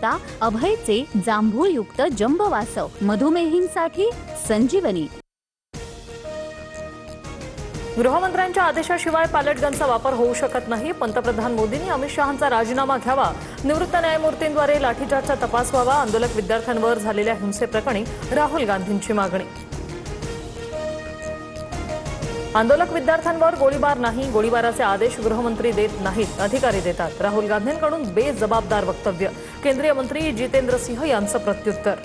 आता अभयचे जांभूळयुक्त जंबवासव मधुमेहींसाठी संजीवनी। गृहमंत्र्यांच्या आदेशाशिवाय पॅलेट गनचा वापर होऊ शकत नाही। पंतप्रधान मोदींनी अमित शहांचा राजीनामा घ्यावा। निवृत्त न्यायमूर्तींद्वारे लाठीचार्जचा तपास व्हावा। आंदोलक विद्यार्थ्यांवर झालेल्या हिंसेप्रकरणी राहुल गांधींची मागणी। आंदोलक विद्यार्थ्यांवर गोळीबार नाही, गोळीबाराचे आदेश गृहमंत्री देत नाहीत, अधिकारी देतात। राहुल गांधींकडून बेजबाबदार वक्तव्य। केंद्रीय मंत्री जितेंद्र सिंह यांचं प्रत्युत्तर।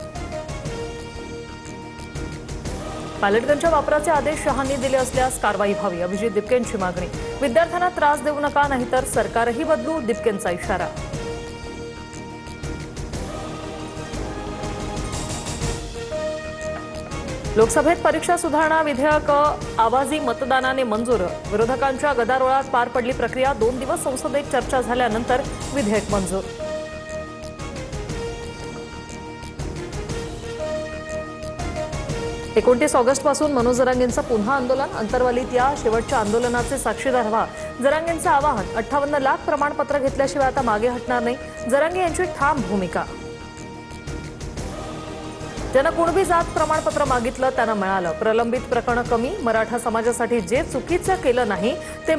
पॅलेट गनच्या वापराचे आदेश शहांनी दिले असल्यास कारवाई व्हावी, अभिजित दिपकेंची मागणी। विद्यार्थ्यांना त्रास देऊ नका, नाहीतर सरकारही बदलू, दिपकेंचा इशारा। लोकसभेत परीक्षा सुधारणा विधेयक आवाजी मतदानाने मंजूर। विरोधकांच्या गदारोळात पार पडली प्रक्रिया। 2 दिवस संसदेत चर्चा झाल्यानंतर विधेयक मंजूर। 29 ऑगस्टपासून मनोज जरांगेंचं पुन्हा आंदोलन। अंतरवालीत या शेवटच्या आंदोलनाचे साक्षीदार व्हा, जरांगेंचं आवाहन। 58 लाख प्रमाणपत्र घेतल्याशिवाय आता मागे हटणार नाही, जरांगे यांची ठाम भूमिका। ज्यांना कुणबी जात प्रमाणपत्र मागितलं त्यांना मिळालं। प्रलंबित प्रकरणं कमी। मराठा समाजासाठी जे चुकीचं केलं नाही ते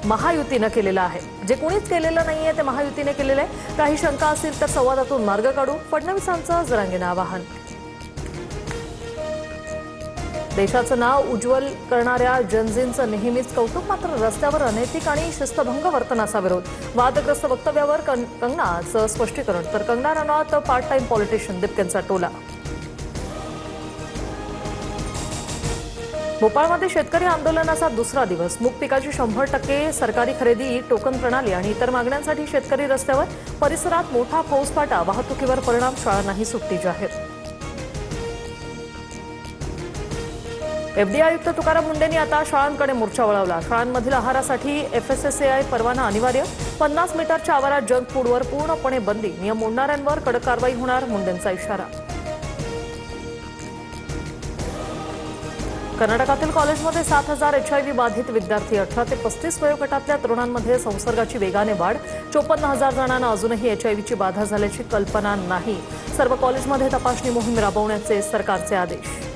महायुतीने केलेलं आहे, जे कोणीच केलेलं नाहीये ते महायुतीने केलेलं आहे। काही शंका असतील तर संवादातून मार्ग काढू, फडणवीसांचं जरांगेंना आवाहन। देशाचं नाव उज्ज्वल करणाऱ्या जनजींचं नेहमीच कौतुक, मात्र रस्त्यावर अनैतिक आणि शिस्तभंग वर्तनाचा विरोध। वादग्रस्त वक्तव्यावर कंगनाचं स्पष्टीकरण, तर Kangana Ranaut part time politician, दिपकेंचा टोला। भोपाळमध्ये शेतकरी आंदोलनाचा दुसरा दिवस। मूग पिकाची 100% सरकारी खरेदी, टोकन प्रणाली आणि इतर मागण्यांसाठी शेतकरी रस्त्यावर। परिसरात मोठा फौजफाटा, वाहतुकीवर परिणाम, शाळांनाही सुट्टी जाहीर। एफडी आयुक्त तुकाराम मुंडेंनी आता शाळांकडे मोर्चा वळवला। शाळांमधील आहारासाठी FSSAI परवाना अनिवार्य। 50 मीटरच्या आवारात जंक फूडवर पूर्णपणे बंदी। नियम मोडणाऱ्यांवर कडक कारवाई होणार, मुंडेंचा इशारा। कर्नाटकातील कॉलेजमध्ये 7,000 HIV बाधित विद्यार्थी। 18 ते 35 वयोगटातल्या तरुणांमध्ये संसर्गाची वेगाने वाढ। 54,000 जणांना अजूनही HIVची बाधा झाल्याची कल्पना नाही। सर्व कॉलेजमध्ये तपासणी मोहीम राबवण्याचे सरकारचे आदेश।